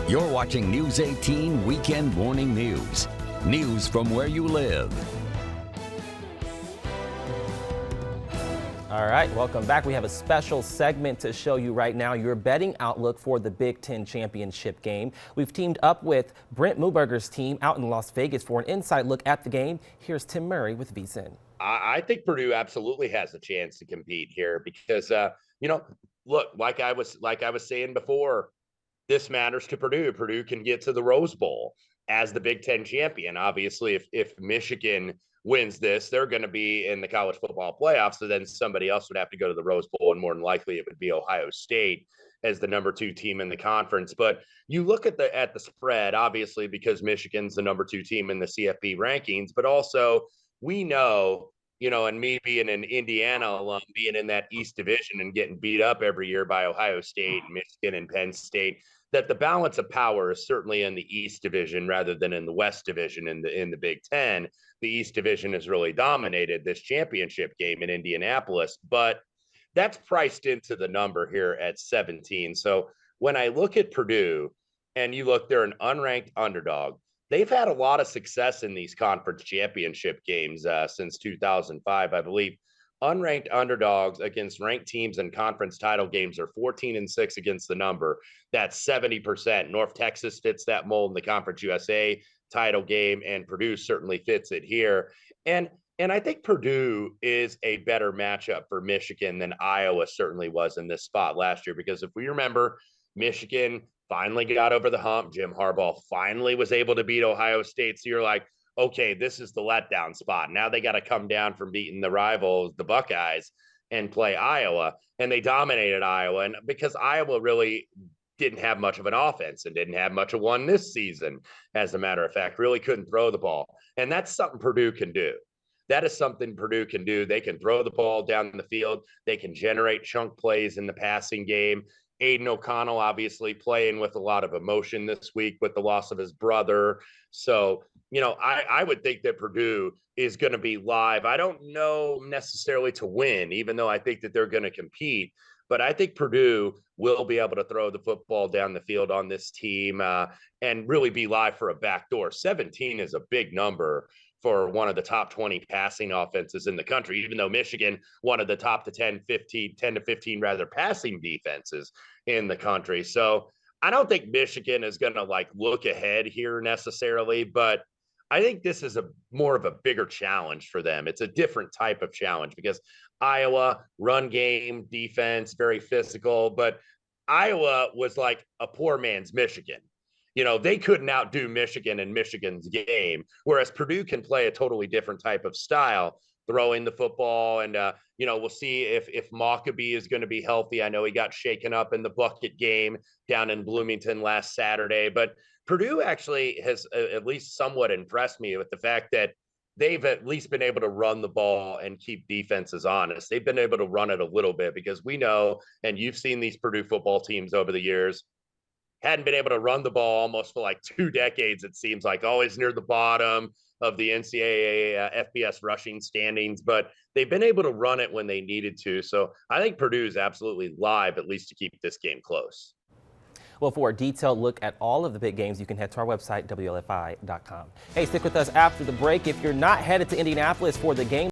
You're watching News 18 Weekend Morning News. News from where you live. All right, welcome back. We have a special segment to show you right now, your betting outlook for the Big Ten championship game. We've teamed up with Brent Muburger's team out in Las Vegas for an inside look at the game. Here's Tim Murray with Vsin. I think Purdue absolutely has a chance to compete here because, look, like I was saying before, this matters to Purdue. Purdue can get to the Rose Bowl as the Big Ten champion. Obviously, if Michigan wins this, they're going to be in the college football playoffs. So then somebody else would have to go to the Rose Bowl, and more than likely it would be Ohio State as the number 2 team in the conference. But you look at the spread, obviously, because Michigan's the number 2 team in the CFP rankings, but also we know, and me being an Indiana alum, being in that East Division and getting beat up every year by Ohio State, Michigan, and Penn State, that the balance of power is certainly in the East Division rather than in the West Division in the Big Ten. The East Division has really dominated this championship game in Indianapolis, but that's priced into the number here at 17. So when I look at Purdue, and you look, they're an unranked underdog. They've had a lot of success in these conference championship games since 2005, I believe. Unranked underdogs against ranked teams in conference title games are 14-6 against the number. That's 70%. North Texas fits that mold in the Conference USA title game, and Purdue certainly fits it here. And I think Purdue is a better matchup for Michigan than Iowa certainly was in this spot last year, because if we remember, Michigan finally got over the hump. Jim Harbaugh finally was able to beat Ohio State. So you're like, okay, this is the letdown spot. Now they got to come down from beating the rivals, the Buckeyes, and play Iowa. And they dominated Iowa. And because Iowa really didn't have much of an offense and didn't have much of one this season, as a matter of fact, really couldn't throw the ball. And that's something Purdue can do. That is something Purdue can do. They can throw the ball down the field. They can generate chunk plays in the passing game. Aiden O'Connell obviously playing with a lot of emotion this week with the loss of his brother. So, I would think that Purdue is going to be live. I don't know necessarily to win, even though I think that they're going to compete. But I think Purdue will be able to throw the football down the field on this team and really be live for a backdoor. 17 is a big number for one of the top 20 passing offenses in the country, even though Michigan, one of the top to 10 to 15 rather passing defenses in the country. So I don't think Michigan is going to look ahead here necessarily, but I think this is more of a bigger challenge for them. It's a different type of challenge because Iowa, run game, defense, very physical, but Iowa was like a poor man's Michigan. They couldn't outdo Michigan in Michigan's game, whereas Purdue can play a totally different type of style, throwing the football. And, we'll see if Mockabee is going to be healthy. I know he got shaken up in the bucket game down in Bloomington last Saturday, but Purdue actually has at least somewhat impressed me with the fact that they've at least been able to run the ball and keep defenses honest. They've been able to run it a little bit because we know, and you've seen these Purdue football teams over the years, hadn't been able to run the ball almost for 2 decades, it seems like, always near the bottom of the NCAA FBS rushing standings, but they've been able to run it when they needed to. So I think Purdue is absolutely live, at least to keep this game close. Well, for a detailed look at all of the big games, you can head to our website, Wlfi.com. Hey, stick with us after the break. If you're not headed to Indianapolis for the game,